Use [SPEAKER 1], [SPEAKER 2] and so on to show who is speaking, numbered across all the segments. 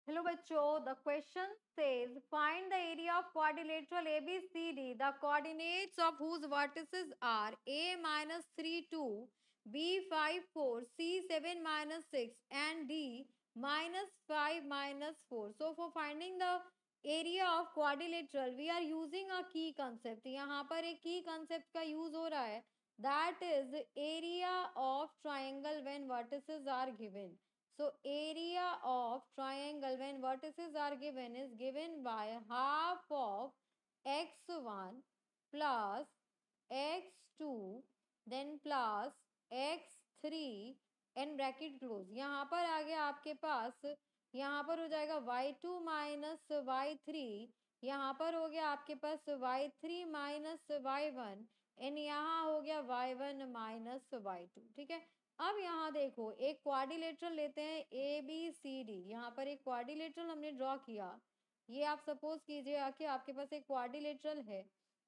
[SPEAKER 1] Hello बच्चों, the question says find the area of quadrilateral ABCD, the coordinates of whose vertices are a minus 3 2, b 5 4, c 7 minus 6 and d minus 5 minus 4. So for finding the area of quadrilateral we are using a key concept. यहाँ पर एक key concept का use हो रहा है, that is area of triangle when vertices are given. So area of triangle when vertices are given is given by half of x1 plus x2 then plus x3 and bracket close. यहाँ पर आ गया आपके पास, यहाँ पर हो जाएगा y2 माइनस y3, यहाँ पर हो गया आपके पास y3 माइनस y1 एंड यहाँ हो गया y1 माइनस y2. ठीक है, अब यहाँ देखो एक क्वाड्रिलेटरल लेते हैं ए बी सी डी. यहाँ पर एक क्वाड्रिलेटरल हमने ड्रॉ किया. ये आप सपोज कीजिए कि आपके पास एक क्वाड्रिलेटरल है,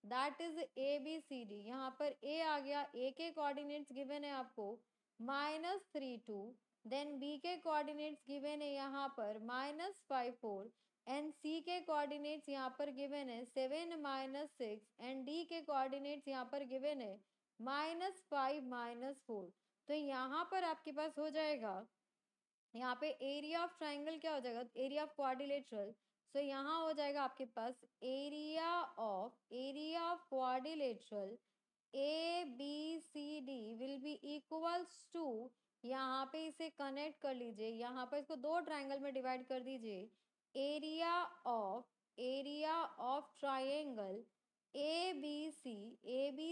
[SPEAKER 1] that is A B C D. यहाँ पर ए आ गया, ए के कोऑर्डिनेट्स गिवन है आपको -3 2, देन बी के कोऑर्डिनेट्स गिवन है यहाँ पर -5 4 एंड सी के कोऑर्डिनेट्स यहाँ पर गिवन है 7 -6 एंड डी के कोऑर्डिनेट्स यहाँ पर गिवन है -5 -4. तो यहाँ पर आपके पास हो जाएगा, यहाँ पे एरिया ऑफ ट्राइंगल क्या हो जाएगा, एरिया ऑफ क्वाड्रिलेटरल. सो यहाँ हो जाएगा आपके पास area of quadrilateral A B C D will be equals to, यहाँ पे इसे कनेक्ट कर लीजिए, यहाँ पर इसको दो ट्राइंगल में डिवाइड कर दीजिए. Area of triangle A B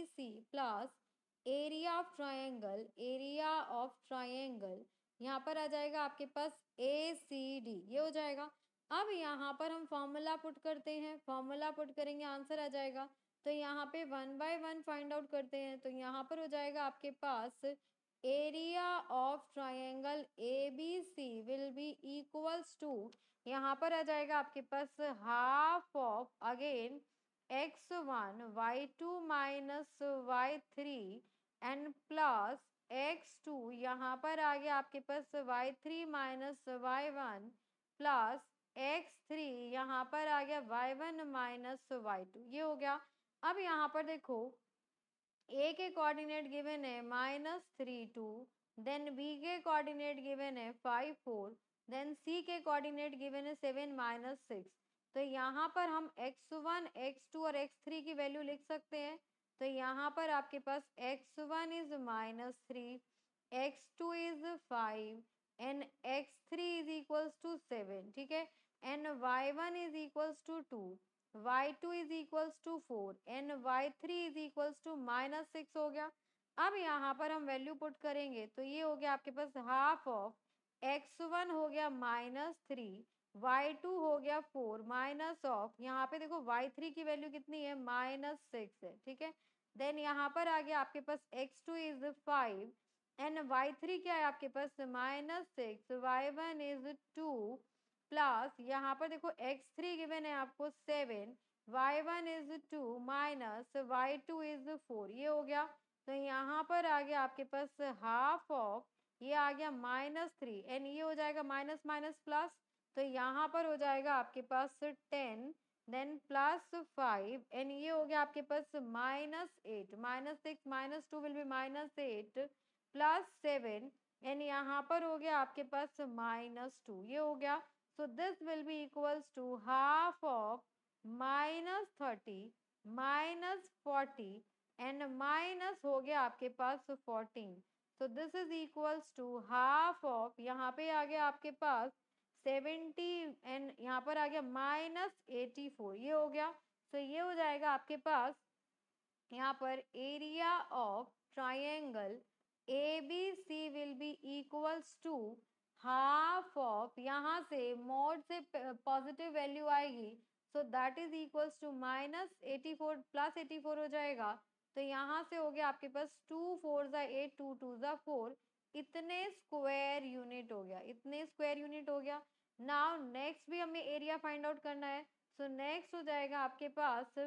[SPEAKER 1] C plus area of triangle यहाँ पर आ जाएगा आपके पास ए सी डी. ये हो जाएगा. अब यहाँ पर हम फॉर्मूला पुट करते हैं, फॉर्मूला पुट करेंगे आंसर आ जाएगा. तो यहाँ पे 1 बाय 1 फाइंड आउट करते हैं. तो यहाँ पर हो जाएगा आपके पास area of triangle A B C will be equals to, यहाँ पर आ जाएगा आपके पास half of again x1 y2 minus y3 and plus x2, यहाँ पर आ गया आपके पास y3 minus y1 plus x3, यहाँ पर आ गया y1 माइनस y2. ये हो गया. अब यहाँ पर देखो a के कोऑर्डिनेट गिवन है -3 2, देन b के कोऑर्डिनेट गिवन है 5 4, देन c के कोऑर्डिनेट गिवन है 7 -6. तो यहाँ पर हम x1 x2 और x3 की वैल्यू लिख सकते हैं. तो यहाँ पर आपके पास x1 is -3, x2 is 5 and x3 is equals to 7. ठीक है, and y1 is equals to 2, y2 is equals to 4 and y3 is equals to -6 हो गया. अब यहाँ पर हम वैल्यू पुट करेंगे तो ये हो गया आपके पास हाफ ऑफ x1 हो गया -3, y2 हो गया 4 माइनस ऑफ, यहाँ पे देखो y3 की वैल्यू कितनी है -6 है. ठीक है, देन यहाँ पर आ गया आपके पास x2 इज 5 एंड y3 क्या है आपके पास -6, y1 इज 2 प्लस यहाँ पर देखो x3 गिवन है आपको 7, y1 is 2 minus y2 is 4. ये हो गया. तो यहाँ पर आ गया आपके पास हाफ ऑफ, ये आ गया -3 एंड ये हो जाएगा माइनस माइनस प्लस. तो यहाँ पर हो जाएगा आपके पास 10 देन प्लस 5 एंड ये हो गया आपके पास -8, -6 -2 विल बी -8 प्लस 7 एंड यहाँ पर हो गया आपके पास -2. ये हो गया. So this will be equals to half of -30 -40 and minus हो गया आपके पास 14. तो this is equals to half of, यहाँ पे आ गया आपके पास 70 एंड यहाँ पर आ गया -84. ये हो गया. तो ये हो जाएगा आपके पास यहाँ पर area of triangle A B C will be equals to half of, यहाँ से मोड से पॉजिटिव वैल्यू आएगी so that is equals to -84 plus 84 हो जाएगा. तो यहाँ से हो गया आपके पास 2 4 8 2 2 4, इतने स्क्वायर यूनिट हो गया, इतने स्क्वायर यूनिट हो गया. नाउ नेक्स्ट भी हमें एरिया फाइंड आउट करना है. सो नेक्स्ट हो जाएगा आपके पास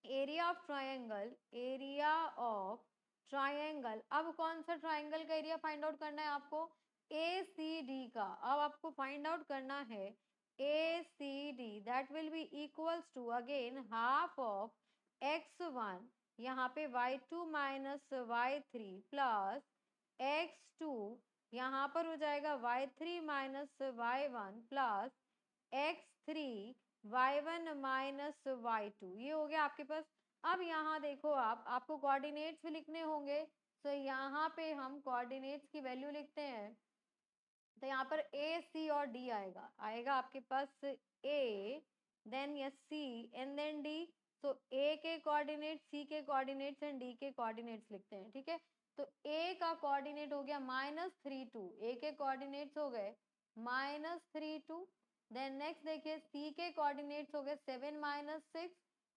[SPEAKER 1] एरिया ऑफ ट्राइंगल. अब कौन सा ट्राइंगल का एरिया फाइंड आउट करना है आपको, ए सी डी का अब आपको फाइंड आउट करना है A C D that will be equals to again half of x1 यहाँ पे y2 minus y3 plus x2 यहाँ पर हो जाएगा y3 minus y1 plus x3 y1 minus y2 ये हो गया आपके पास। अब यहाँ देखो आपको कोऑर्डिनेट्स भी लिखने होंगे, तो यहाँ पे हम कोऑर्डिनेट्स की वैल्यू लिखते हैं। तो यहाँ पर ए सी और डी आएगा आपके पास A then yes C and then D. तो ए के कोऑर्डिनेट, सी के कोऑर्डिनेट्स एंड डी के कोऑर्डिनेट्स लिखते हैं, ठीक है। तो ए का कोऑर्डिनेट हो गया -3 2, ए के कोऑर्डिनेट्स हो गए -3 2। देन नेक्स्ट देखिए सी के कोऑर्डिनेट्स हो गए 7 - 6,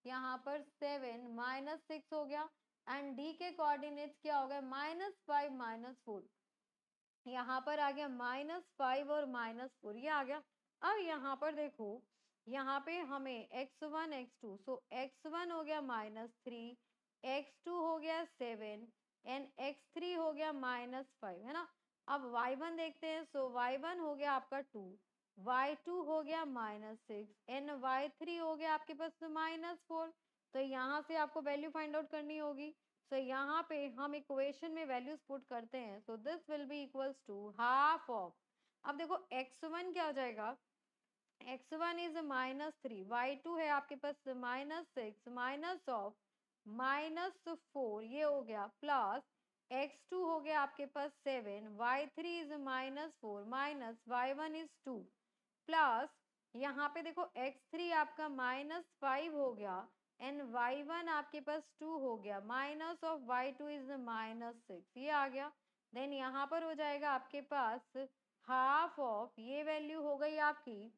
[SPEAKER 1] यहाँ पर 7 -6 हो गया। एंड डी के कोऑर्डिनेट्स क्या हो गए -5 - 4, यहाँ पर आ गया -5 और -4 ये आ गया। अब यहाँ पर देखो यहाँ पे हमें x1 x2, सो x1 हो गया -3, x2 हो गया 7 एंड x3 हो गया -5, है ना। अब y1 देखते हैं, सो y1 हो गया आपका 2, y2 हो गया -6 एंड y3 हो गया आपके पास -4। तो यहाँ से आपको वैल्यू फाइंड आउट करनी होगी। सो यहाँ पे हम इक्वेशन में वैल्यूज पुट करते हैं, so this will be equals to half of. अब देखो x1 क्या हो जाएगा, x1 इज -3, y2 है आपके पास -6 माइनस ऑफ -4 ये हो गया प्लस x2 हो गया आपके पास 7, y3 is -4 minus y1 is 2 plus यहाँ पे देखो x3 आपका -5 हो गया एंड y1 आपके पास 2 हो गया माइनस ऑफ y2 इज -6 ये आ गया। देन यहाँ पर हो जाएगा आपके पास हाफ ऑफ, ये वैल्यू हो गई आपकी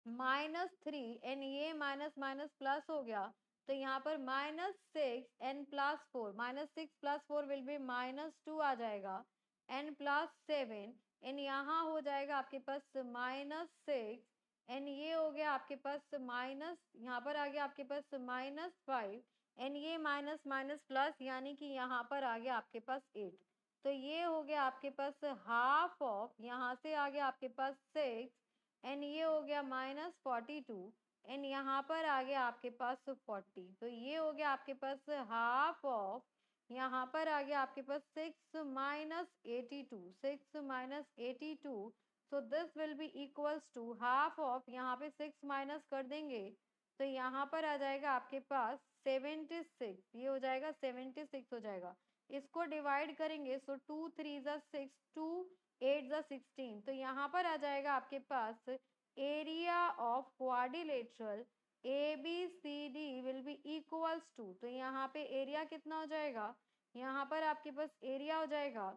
[SPEAKER 1] -3 एंड ये माइनस माइनस प्लस हो गया। तो यहाँ पर -6 एंड +4, -6 + 4 विल बी -2 आ जाएगा एंड +7 एंड यहाँ हो जाएगा आपके पास -6 एंड ये हो गया आपके पास माइनस, यहाँ पर आ गया आपके पास -5 एंड ये माइनस माइनस प्लस यानी कि यहाँ पर आ गया आपके पास 8। तो ये हो गया आपके पास हाफ ऑफ, यहाँ से आ गया आपके पास 6 एंड ये हो गया -42 एंड यहाँ पर आ गया आपके पास 40। तो ये हो गया आपके पास हाफ ऑफ, यहाँ पर आ गया आपके पास 6 - 82, 6 - 82। So this will be equals to half of, यहाँ पे 6 माइनस कर देंगे तो यहाँ पर आ जाएगा आपके पास 76, ये हो जाएगा 76 हो जाएगा। इसको डिवाइड करेंगे सो 2 3 ज़ा 6, 2 8 ज़ा 16। तो यहाँ पर आ जाएगा आपके पास area of quadrilateral A B C D will be equals to, तो यहाँ पे एरिया कितना हो जाएगा, यहाँ पर आपके पास एरिया हो जाएगा,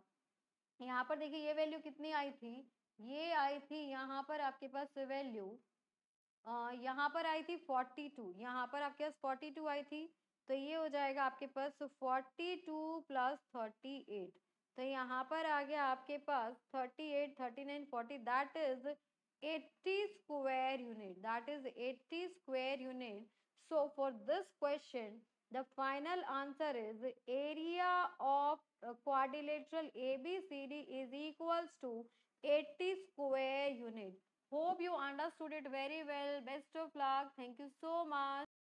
[SPEAKER 1] यहाँ पर देखिए ये वैल्यू कितनी आई थी, ये आई थी यहाँ पर आपके पास वैल्यू यहाँ पर आई थी 42, यहाँ पर आपके पास 42 आई थी। तो ये हो जाएगा आपके पास 42 + 38। तो यहाँ पर आ गया आपके पास 38 39 40 that is 80 square unit, that is 80 square unit. So for this question the final answer is area of quadrilateral ABCD is equals to 80 square unit. Hope you understood it very well. Best of luck. Thank you so much.